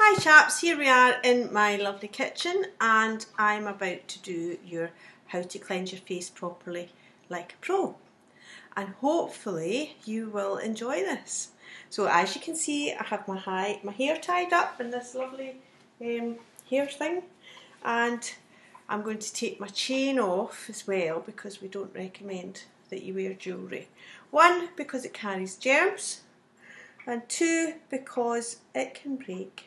Hi chaps, here we are in my lovely kitchen and I'm about to do your how to cleanse your face properly like a pro, and hopefully you will enjoy this. So as you can see, I have my hair tied up in this lovely hair thing, and I'm going to take my chain off as well because we don't recommend that you wear jewellery. One, because it carries germs, and two, because it can break.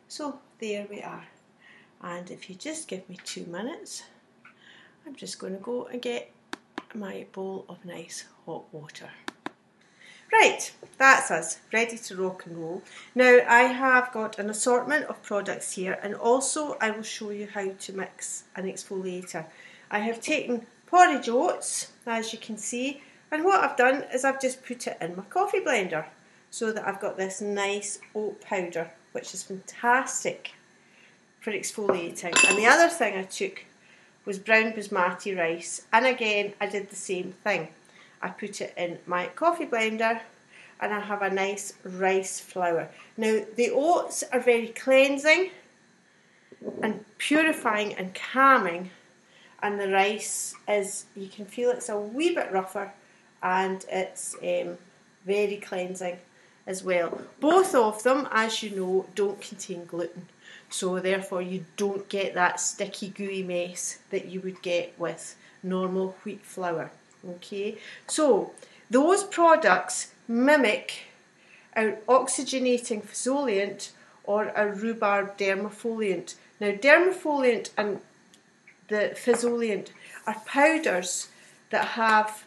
So there we are, and if you just give me 2 minutes, I'm just going to go and get my bowl of nice hot water. Right, that's us, ready to rock and roll. Now I have got an assortment of products here, and also I will show you how to mix an exfoliator. I have taken porridge oats, as you can see, and what I've done is I've just put it in my coffee blender so that I've got this nice oat powder, which is fantastic for exfoliating. And the other thing I took was brown basmati rice, and again I did the same thing. I put it in my coffee blender and I have a nice rice flour. Now the oats are very cleansing and purifying and calming, and the rice is, you can feel it's a wee bit rougher and it's very cleansing as well. Both of them, as you know, don't contain gluten, so therefore you don't get that sticky gooey mess that you would get with normal wheat flour. Okay, so those products mimic our oxygenating foliant or our rhubarb dermafoliant. Now dermafoliant and the foliant are powders that have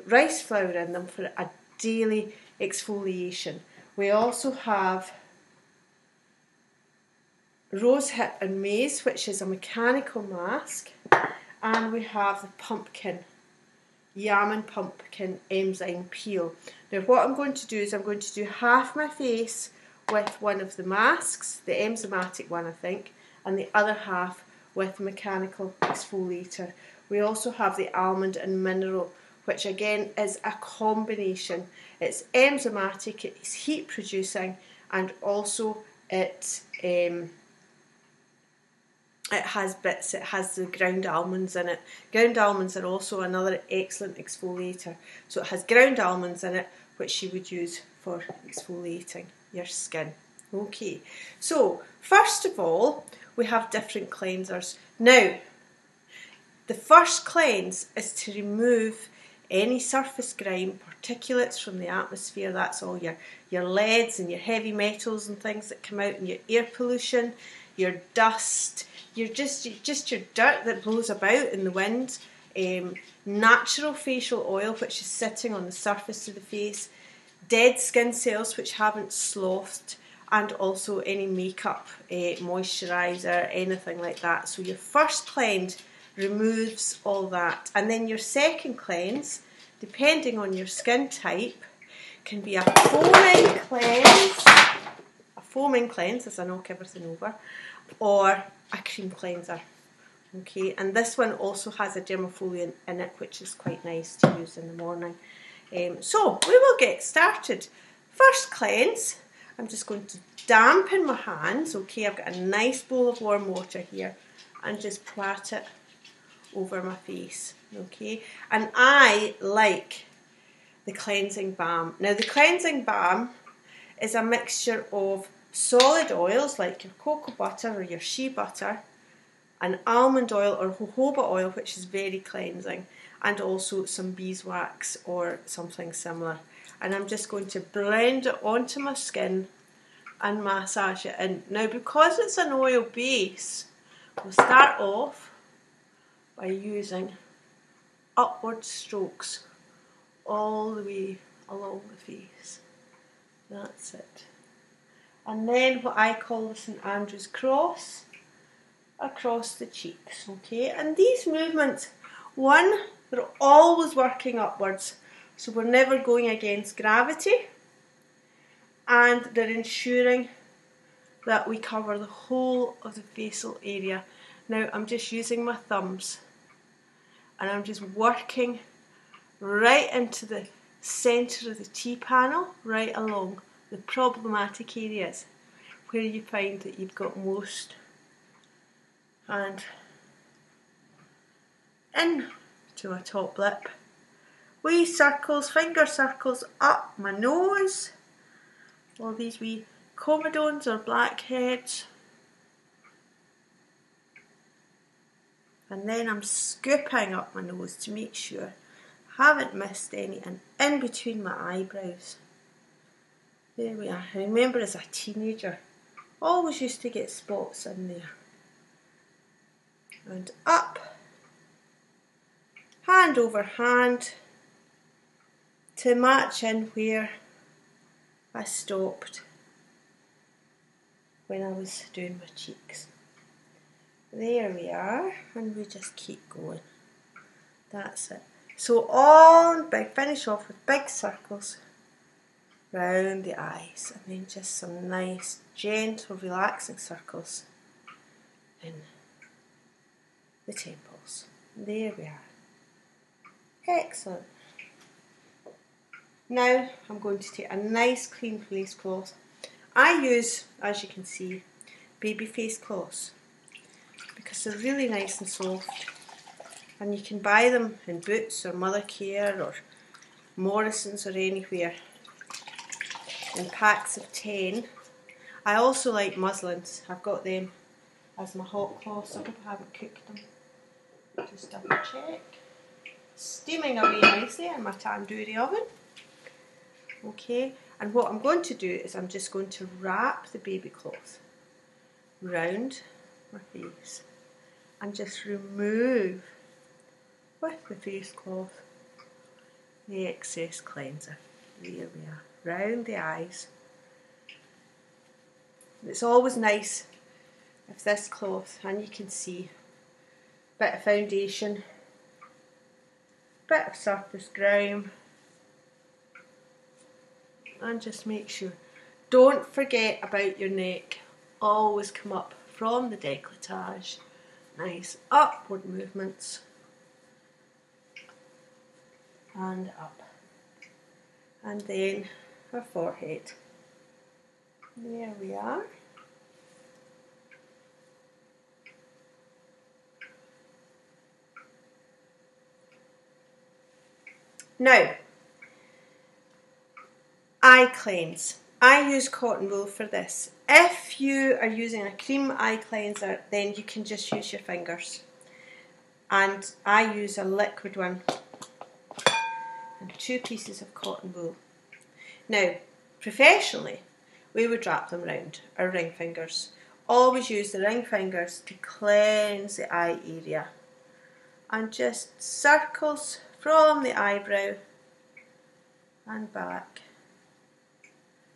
rice flour in them for a daily exfoliation. We also have rosehip and maize, which is a mechanical mask, and we have the pumpkin, yam and pumpkin enzyme peel. Now what I'm going to do is I'm going to do half my face with one of the masks, the enzymatic one I think, and the other half with the mechanical exfoliator. We also have the almond and mineral, which again is a combination. It's enzymatic, it's heat producing, and also it has bits, it has the ground almonds in it. Ground almonds are also another excellent exfoliator. So it has ground almonds in it, which you would use for exfoliating your skin. Okay, so first of all, we have different cleansers. Now, the first cleanse is to remove any surface grime, particulates from the atmosphere. That's all your leads and your heavy metals and things that come out, and your air pollution, your dust, just your dirt that blows about in the wind, natural facial oil which is sitting on the surface of the face, dead skin cells which haven't slothed, and also any makeup, moisturiser, anything like that. So your first cleanse removes all that, and then your second cleanse, depending on your skin type, can be a foaming cleanse as I knock everything over, or a cream cleanser. Okay, and this one also has a dermafoliant in it, which is quite nice to use in the morning. So we will get started. First cleanse, I'm just going to dampen my hands. Okay, I've got a nice bowl of warm water here, and just plait it over my face. Okay, and I like the cleansing balm. Now the cleansing balm is a mixture of solid oils like your cocoa butter or your shea butter, and almond oil or jojoba oil, which is very cleansing, and also some beeswax or something similar. And I'm just going to blend it onto my skin and massage it in. Now because it's an oil base, we'll start off by using upward strokes all the way along the face. That's it. And then what I call the St Andrew's cross across the cheeks. Okay, and these movements, one, they're always working upwards, so we're never going against gravity, and they're ensuring that we cover the whole of the facial area. Now I'm just using my thumbs, and I'm just working right into the centre of the T-panel, right along the problematic areas where you find that you've got most, and in to my top lip. Wee circles, finger circles up my nose. All these wee comedones or blackheads. And then I'm scooping up my nose to make sure I haven't missed any, and in between my eyebrows. There we are. I remember as a teenager, always used to get spots in there. And up, hand over hand, to match in where I stopped when I was doing my cheeks. There we are, and we just keep going. That's it. So on big, finish off with big circles round the eyes, and then just some nice, gentle, relaxing circles in the temples. There we are. Excellent. Now I'm going to take a nice clean face cloth. I use, as you can see, baby face cloths because they're really nice and soft, and you can buy them in Boots or Mother Care or Morrison's or anywhere in packs of 10. I also like muslins. I've got them as my hot cloths. I hope I haven't cooked them. Just double check. Steaming away nicely in my tandoori oven. Okay, and what I'm going to do is I'm just going to wrap the baby cloth round my face and just remove with the face cloth the excess cleanser. There we are, round the eyes. It's always nice if this cloth, and you can see, bit of foundation, bit of surface grime, and just make sure. Don't forget about your neck. Always come up from the décolletage. Nice upward movements. And up. And then our forehead. There we are. Now, eye cleanse. I use cotton wool for this. If you are using a cream eye cleanser, then you can just use your fingers. And I use a liquid one and 2 pieces of cotton wool. Now, professionally, we would wrap them round our ring fingers. Always use the ring fingers to cleanse the eye area. And just circles from the eyebrow and back,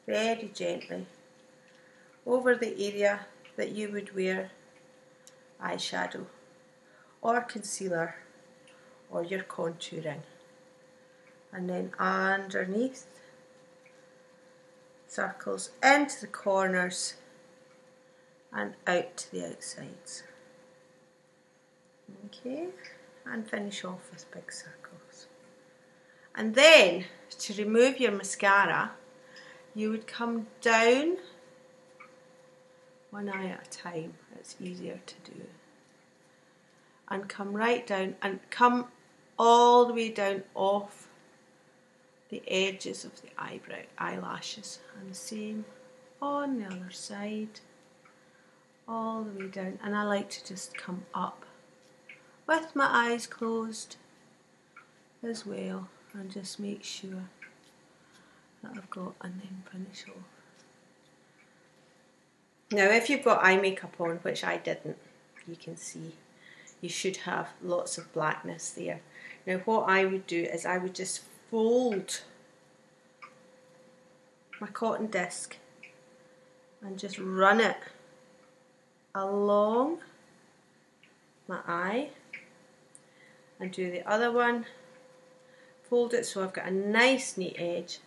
very gently, over the area that you would wear eyeshadow or concealer or your contouring. And then underneath, circles into the corners and out to the outsides. Okay, and finish off with big circles. And then, to remove your mascara, you would come down one eye at a time. It's easier to do. And come right down, and come all the way down off the edges of the eyebrow, eyelashes. And the same on the other side, all the way down. And I like to just come up with my eyes closed as well, and just make sure that I've got, and then finish off. Now if you've got eye makeup on, which I didn't, you can see you should have lots of blackness there. Now what I would do is I would just fold my cotton disc and just run it along my eye, and do the other one, fold it so I've got a nice neat edge,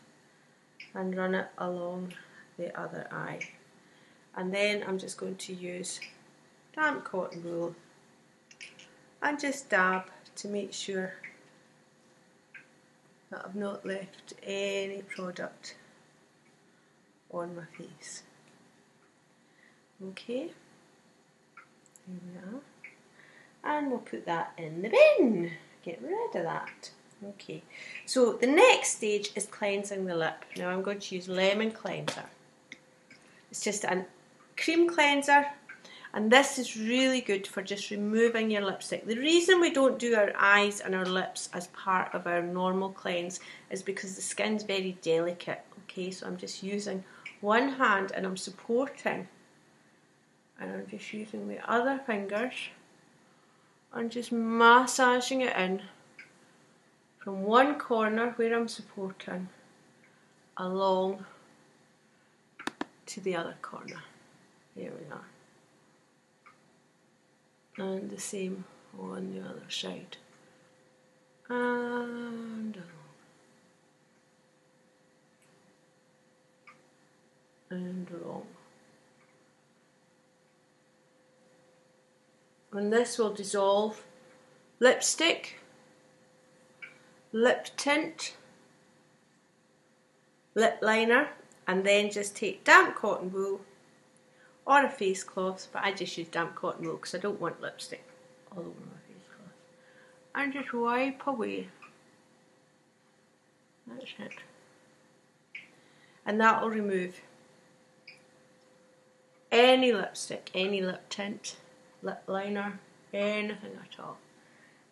and run it along the other eye. And then I'm just going to use damp cotton wool and just dab to make sure that I've not left any product on my face. Okay, there we are. And we'll put that in the bin. Get rid of that. Okay, so the next stage is cleansing the lip. Now I'm going to use lemon cleanser. It's just a cream cleanser, and this is really good for just removing your lipstick. The reason we don't do our eyes and our lips as part of our normal cleanse is because the skin's very delicate. Okay, so I'm just using one hand and I'm supporting, and I'm just using the other fingers and just massaging it in from one corner where I'm supporting along to the other corner. There we are. And the same on the other side. And along. And along. And this will dissolve lipstick, lip tint, lip liner, and then just take damp cotton wool or a face cloth, but I just use damp cotton wool because I don't want lipstick all over my face cloth, and just wipe away. That's it. And that will remove any lipstick, any lip tint, lip liner, anything at all,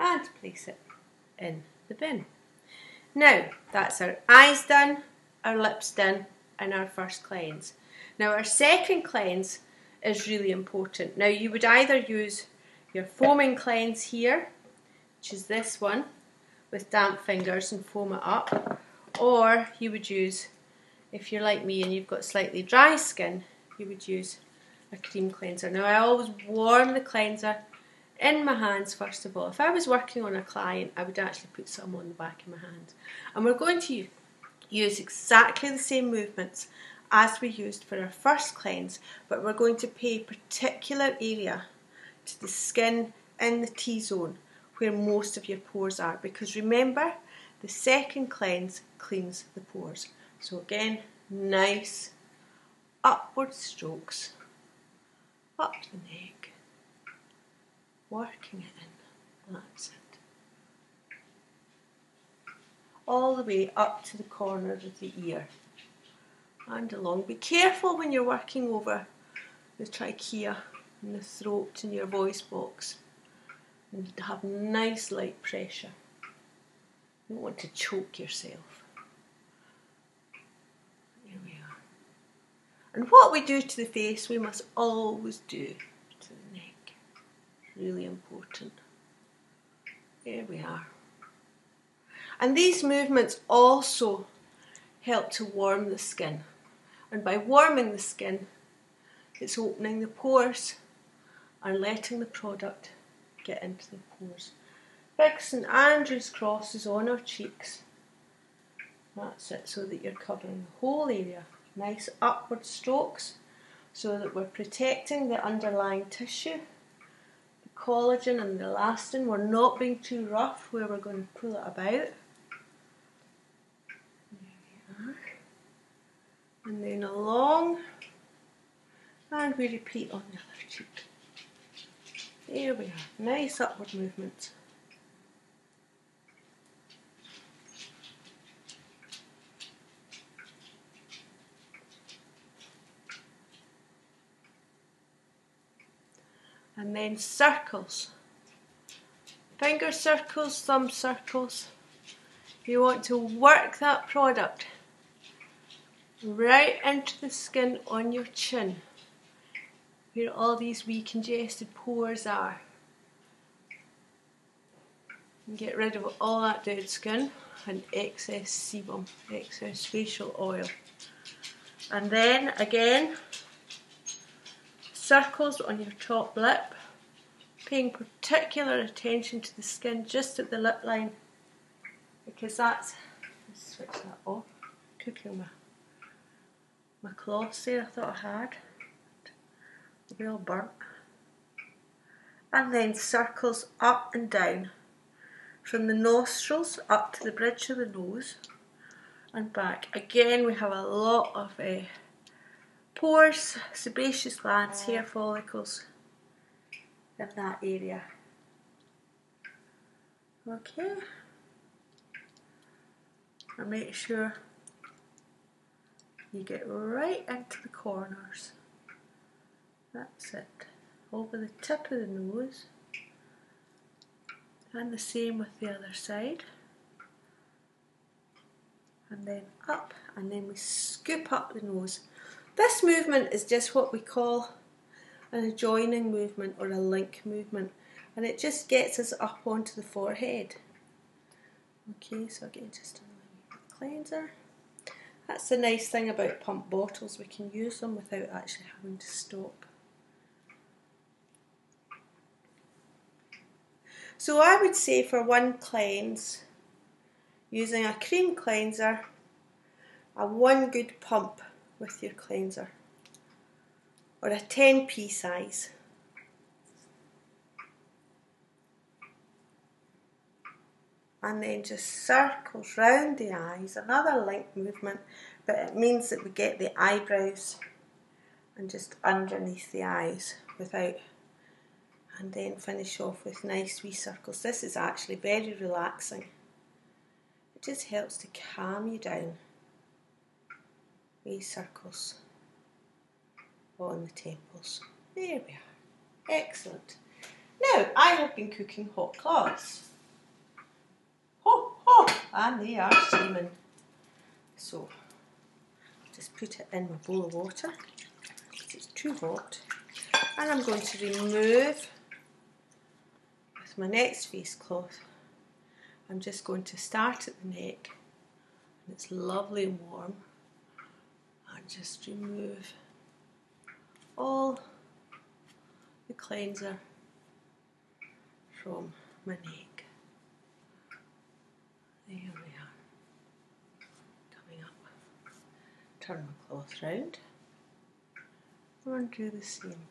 and place it in the bin. Now that's our eyes done, our lips done, and our first cleanse. Now our second cleanse is really important. Now you would either use your foaming cleanse here, which is this one, with damp fingers and foam it up, or you would use, if you're like me and you've got slightly dry skin, you would use a cream cleanser. Now I always warm the cleanser in my hands first of all. If I was working on a client, I would actually put some on the back of my hands. And we're going to use exactly the same movements as we used for our first cleanse, but we're going to pay particular area to the skin in the T-zone where most of your pores are, because remember, the second cleanse cleans the pores. So again, nice upward strokes up the neck, working it in, that's it, all the way up to the corners of the ear and along. Be careful when you're working over the trachea and the throat and your voice box, and have nice light pressure. You don't want to choke yourself. Here we are. And what we do to the face, we must always do to the neck. It's really important. There we are. And these movements also help to warm the skin. And by warming the skin, it's opening the pores and letting the product get into the pores. Big St Andrew's crosses on our cheeks. That's it, so that you're covering the whole area. Nice upward strokes so that we're protecting the underlying tissue, the collagen and the elastin. We're not being too rough where we're going to pull it about. There we are. And then along, and we repeat on the other cheek. There we are, nice upward movement. And then circles, finger circles, thumb circles. You want to work that product right into the skin on your chin, where all these wee congested pores are. And get rid of all that dead skin and excess sebum, excess facial oil. And then again, circles on your top lip, paying particular attention to the skin just at the lip line, because that's, let's switch that off, cooking my cloths there I thought I had, they'll be all burnt. And then circles up and down, from the nostrils up to the bridge of the nose and back. Again, we have a lot of pores, sebaceous glands, hair follicles in that area. Okay, and make sure you get right into the corners. That's it. Over the tip of the nose, and the same with the other side. And then up, and then we scoop up the nose. This movement is just what we call an adjoining movement or a link movement, and it just gets us up onto the forehead. Okay, so again, just a cleanser. That's the nice thing about pump bottles, we can use them without actually having to stop. So I would say for one cleanse, using a cream cleanser, a one good pump with your cleanser, or a 10p size. And then just circles round the eyes, another link movement, but it means that we get the eyebrows and just underneath the eyes without, and then finish off with nice wee circles. This is actually very relaxing. It just helps to calm you down. Wee circles on the temples. There we are. Excellent. Now, I have been cooking hot cloths. Ho, ho, and they are steaming. So, just put it in my bowl of water because it's too hot. And I'm going to remove with my next face cloth. I'm just going to start at the neck, and it's lovely and warm, and just remove all the cleanser from my neck. There we are. Coming up. Turn my cloth round and do the same.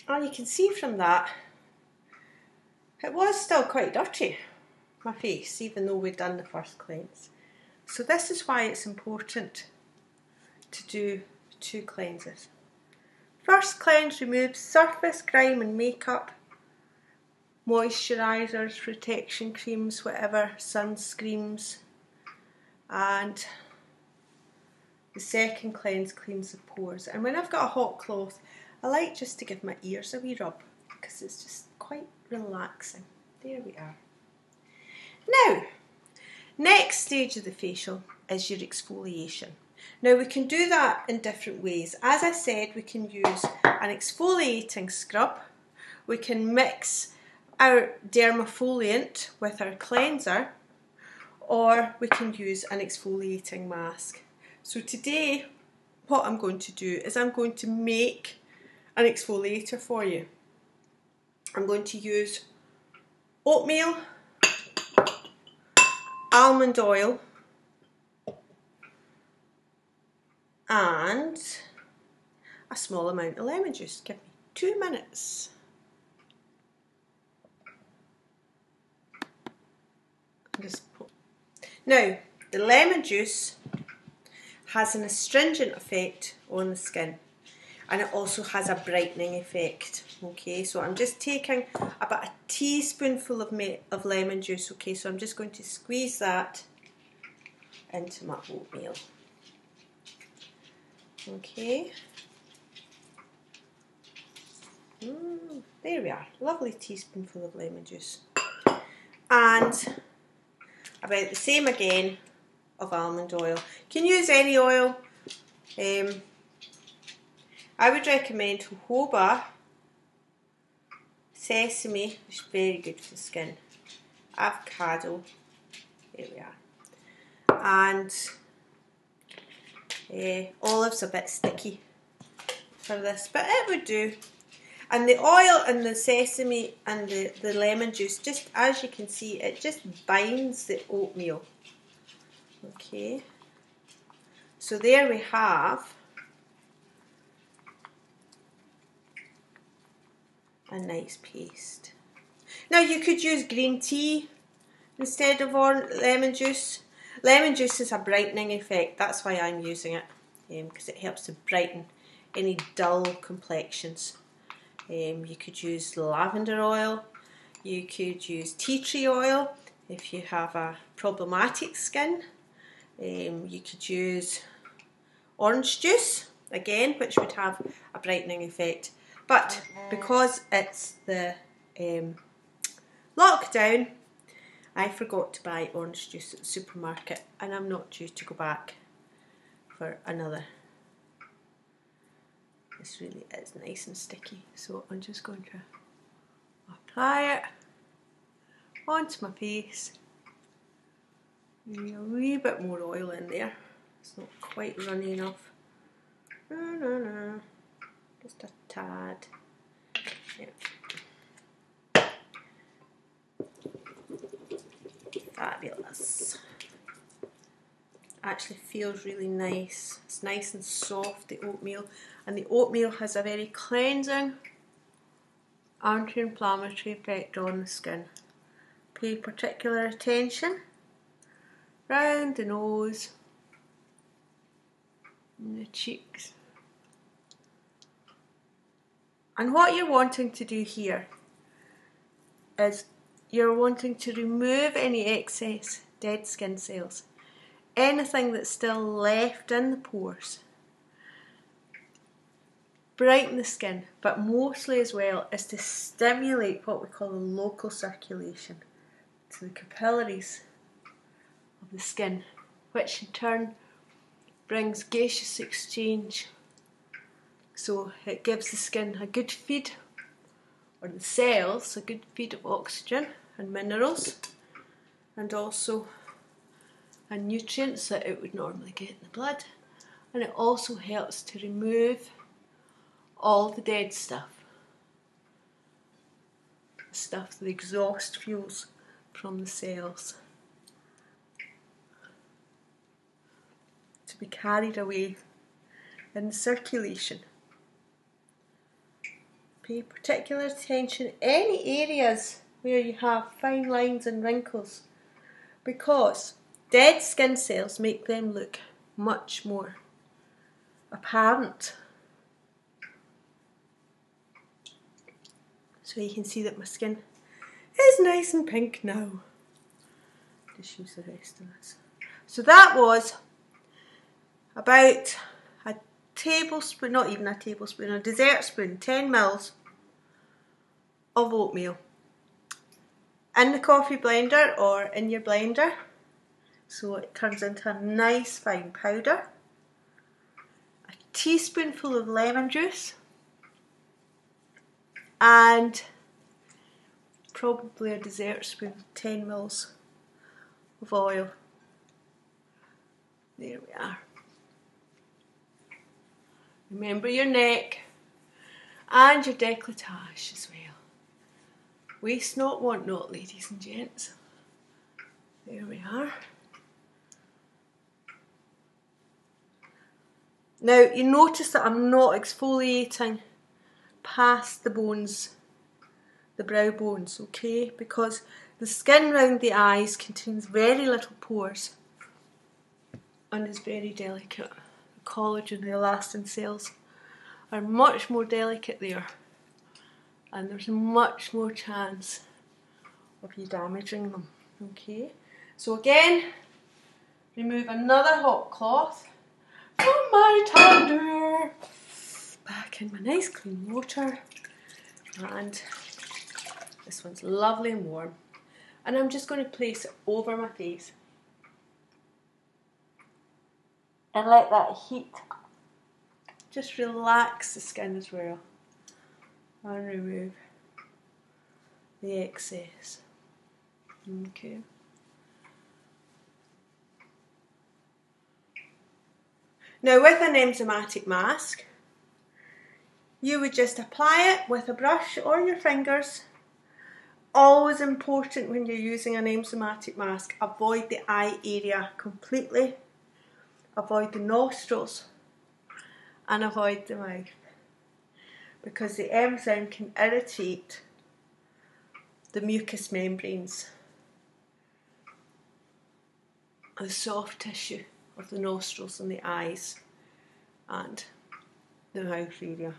And you can see from that, it was still quite dirty, my face, even though we'd done the first cleanse. So this is why it's important to do 2 cleanses. First cleanse removes surface, grime and makeup, moisturisers, protection creams, whatever, sunscreens, and the second cleanse cleans the pores. And when I've got a hot cloth, I like just to give my ears a wee rub because it's just quite relaxing. There we are. Now, next stage of the facial is your exfoliation. Now we can do that in different ways. As I said, we can use an exfoliating scrub, we can mix our dermafoliant with our cleanser, or we can use an exfoliating mask. So today what I'm going to do is I'm going to make an exfoliator for you. I'm going to use oatmeal, almond oil, and a small amount of lemon juice. Give me 2 minutes. Now, the lemon juice has an astringent effect on the skin, and it also has a brightening effect. Okay, so I'm just taking about a teaspoonful of lemon juice. Okay, so I'm just going to squeeze that into my oatmeal. Okay, there we are, lovely teaspoonful of lemon juice, and about the same again of almond oil. You can use any oil. I would recommend jojoba, sesame, which is very good for the skin, avocado, there we are, and olives a bit sticky for this, but it would do. And the oil and the sesame and the lemon juice, just as you can see, it just binds the oatmeal. Okay, So there we have a nice paste. Now you could use green tea instead of lemon juice. Lemon juice is a brightening effect, that's why I'm using it, because it helps to brighten any dull complexions. You could use lavender oil, you could use tea tree oil if you have a problematic skin. You could use orange juice, again, which would have a brightening effect. But because it's the lockdown, I forgot to buy orange juice at the supermarket, and I'm not due to go back for another. This really is nice and sticky, so I'm just going to apply it onto my face. Maybe a wee bit more oil in there. It's not quite runny enough. No. Just a tad. Yep. Fabulous. Actually feels really nice. It's nice and soft, the oatmeal, and the oatmeal has a very cleansing, anti-inflammatory effect on the skin. Pay particular attention round the nose and the cheeks. And what you're wanting to do here is you're wanting to remove any excess dead skin cells, anything that's still left in the pores. Brighten the skin, but mostly as well is to stimulate what we call the local circulation to the capillaries of the skin, which in turn brings gaseous exchange. So it gives the skin a good feed, or the cells a good feed of oxygen and minerals, and also and nutrients that it would normally get in the blood. And it also helps to remove all the dead stuff, the stuff, the exhaust fuels from the cells, to be carried away in the circulation. Pay particular attention any areas where you have fine lines and wrinkles, because dead skin cells make them look much more apparent. So you can see that my skin is nice and pink now. Just use the rest of this. So that was about a tablespoon, not even a tablespoon, a dessert spoon, 10 mils of oatmeal in the coffee blender or in your blender, so it turns into a nice fine powder. A teaspoonful of lemon juice, and probably a dessert spoon, 10 mils of oil. There we are. Remember your neck and your décolletage as well. Waist not, want not, ladies and gents. There we are. Now you notice that I'm not exfoliating past the bones, the brow bones, okay? Because the skin around the eyes contains very little pores and is very delicate. The collagen, the elastin cells are much more delicate there, and there's much more chance of you damaging them, okay? So again, remove another hot cloth from my tandoor, back in my nice clean water, and this one's lovely and warm, and I'm just going to place it over my face and let that heat just relax the skin as well and remove the excess. Okay. Now with an enzymatic mask, you would just apply it with a brush or your fingers. Always important when you're using an enzymatic mask, avoid the eye area completely. avoid the nostrils and avoid the mouth, because the enzyme can irritate the mucous membranes, the soft tissue of the nostrils and the eyes and the mouth area.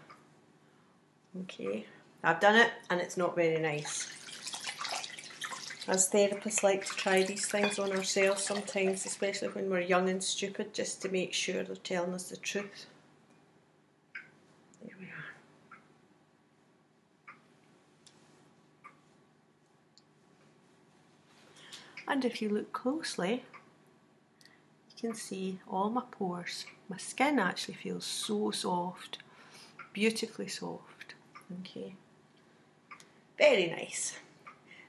Okay, I've done it and it's not very nice. As therapists like to try these things on ourselves sometimes, especially when we're young and stupid, just to make sure they're telling us the truth. There we are. And if you look closely, you can see all my pores. My skin actually feels so soft, beautifully soft. Okay, very nice.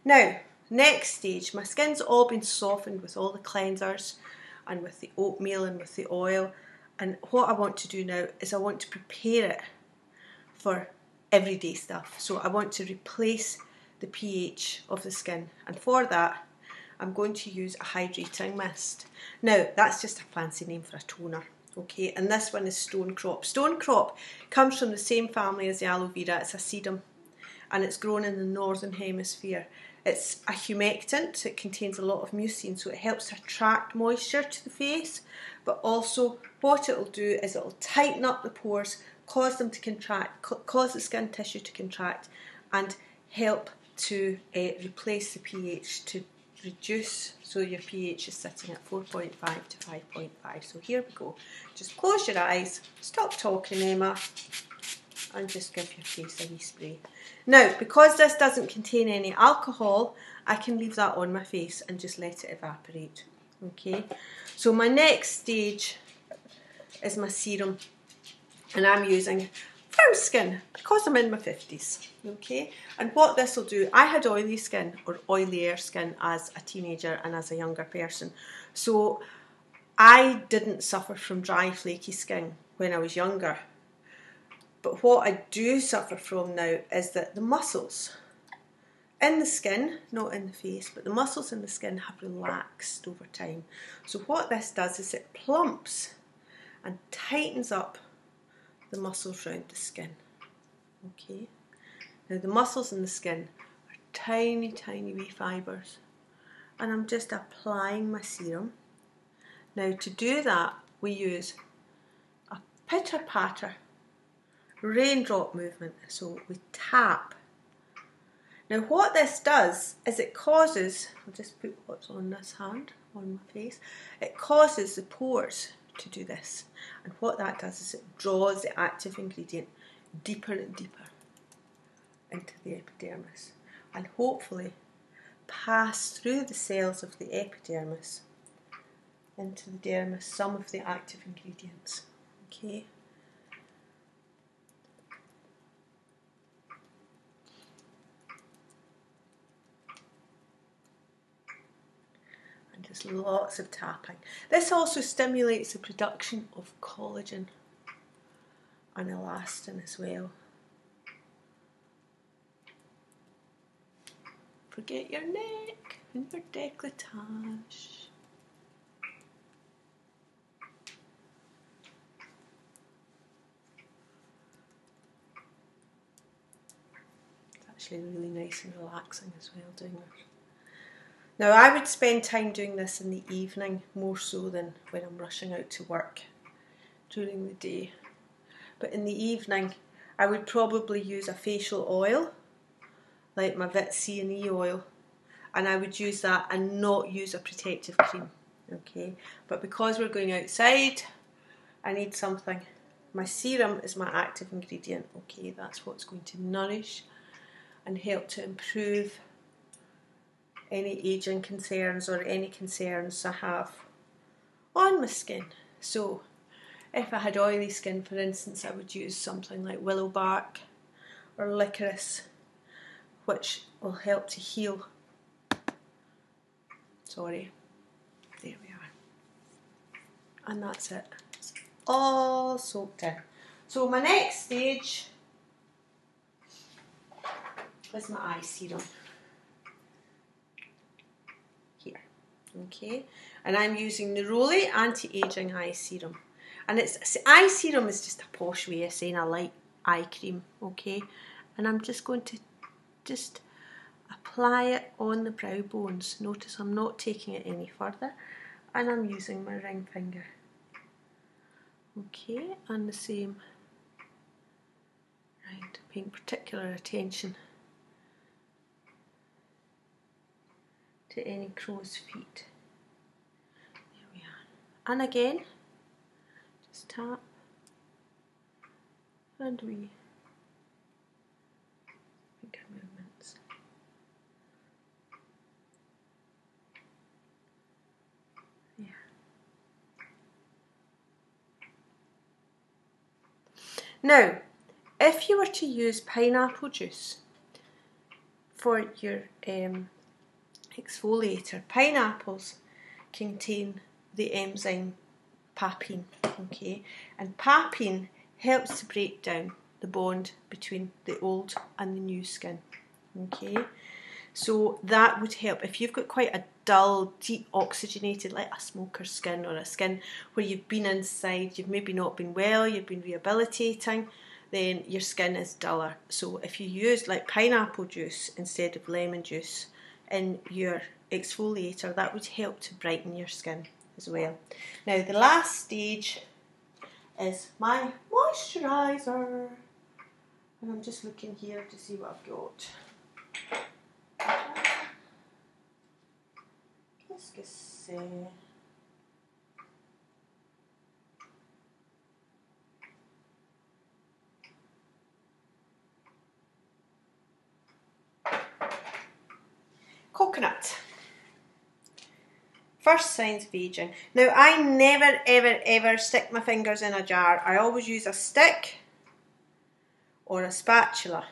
Now, next stage, my skin's all been softened with all the cleansers and with the oatmeal and with the oil. And what I want to do now is I want to prepare it for everyday stuff. So I want to replace the pH of the skin. And for that, I'm going to use a hydrating mist. Now, that's just a fancy name for a toner. Okay, and this one is Stone Crop. Stone Crop comes from the same family as the aloe vera. It's a sedum, and it's grown in the northern hemisphere. It's a humectant. It contains a lot of mucin, so it helps to attract moisture to the face, but also what it'll do is it'll tighten up the pores, cause them to contract, cause the skin tissue to contract, and help to replace the pH, to reduce, so your pH is sitting at 4.5 to 5.5. So here we go. Just close your eyes, stop talking, Emma, and just give your face a wee spray. Now, because this doesn't contain any alcohol, I can leave that on my face and just let it evaporate. Okay, so my next stage is my serum, and I'm using Firm Skin because I'm in my 50s. Okay, and what this will do, I had oily skin or oilier skin as a teenager and as a younger person, so I didn't suffer from dry, flaky skin when I was younger. But what I do suffer from now is that the muscles in the skin, not in the face, but the muscles in the skin have relaxed over time. So what this does is it plumps and tightens up the muscles around the skin. Okay. Now the muscles in the skin are tiny, tiny wee fibres, and I'm just applying my serum. Now to do that, we use a pitter-patter raindrop movement, so we tap. Now what this does is it causes, I'll just put what's on this hand on my face, it causes the pores to do this, and what that does is it draws the active ingredient deeper and deeper into the epidermis, and hopefully pass through the cells of the epidermis into the dermis some of the active ingredients. Okay. And just lots of tapping. This also stimulates the production of collagen and elastin as well. Forget your neck and your décolletage. It's actually really nice and relaxing as well doing this. Now I would spend time doing this in the evening more so than when I'm rushing out to work during the day. But in the evening I would probably use a facial oil like my Vit C&E oil, and I would use that and not use a protective cream. Okay, but because we're going outside, I need something. My serum is my active ingredient. Okay, that's what's going to nourish and help to improve any aging concerns or any concerns I have on my skin. So if I had oily skin, for instance, I would use something like willow bark or licorice, which will help to heal. Sorry, there we are. And that's it. It's all soaked in. So my next stage is my eye serum. Here. Okay, and I'm using Neroli Anti-Aging Eye Serum. And eye serum is just a posh way of saying a light eye cream, okay? And I'm just going to just apply it on the brow bones. Notice I'm not taking it any further, and I'm using my ring finger. Okay, and the same. Right, paying particular attention to any crow's feet. There we are. And again, just tap and we finger movements. Yeah. Now, if you were to use pineapple juice for your exfoliator, pineapples contain the enzyme papain, okay, and papain helps to break down the bond between the old and the new skin, okay, so that would help if you've got quite a dull, deoxygenated, like a smoker's skin, or a skin where you've been inside, you've maybe not been well, you've been rehabilitating, then your skin is duller. So if you use like pineapple juice instead of lemon juice in your exfoliator, that would help to brighten your skin as well. Now the last stage is my moisturiser, and I'm just looking here to see what I've got. Qu'est-ce que c'est? Coconut. First signs of aging. Now I never ever ever stick my fingers in a jar. I always use a stick or a spatula.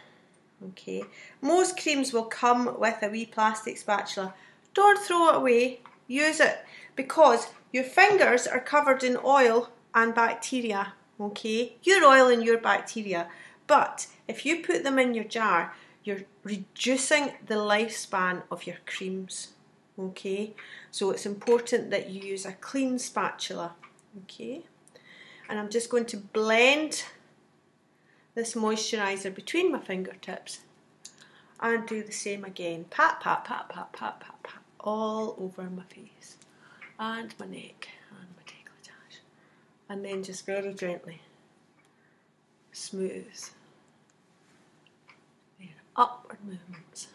Okay. Most creams will come with a wee plastic spatula. Don't throw it away. Use it, because your fingers are covered in oil and bacteria. Okay. Your oil and your bacteria. But if you put them in your jar, you're reducing the lifespan of your creams. Okay, so it's important that you use a clean spatula. Okay, and I'm just going to blend this moisturiser between my fingertips and do the same again. Pat, pat, pat, pat, pat, pat, pat, all over my face and my neck and my décolletage, and then just very gently smooth. There, upward movements,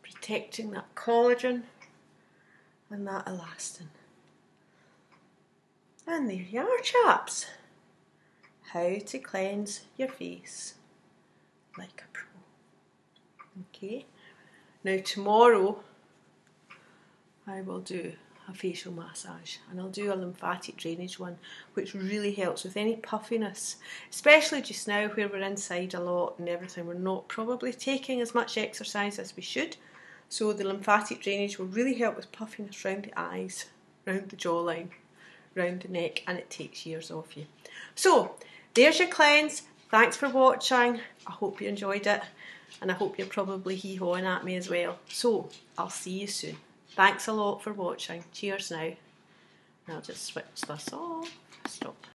protecting that collagen and that elastin. And there you are, chaps. How to cleanse your face like a pro. Okay. Now tomorrow I will do a facial massage, and I'll do a lymphatic drainage one, which really helps with any puffiness, especially just now where we're inside a lot and everything. We're not probably taking as much exercise as we should. So the lymphatic drainage will really help with puffiness around the eyes, around the jawline, around the neck, and it takes years off you. So there's your cleanse. Thanks for watching. I hope you enjoyed it, and I hope you're probably hee-hawing at me as well. So I'll see you soon. Thanks a lot for watching. Cheers now. I'll just switch this off. Stop.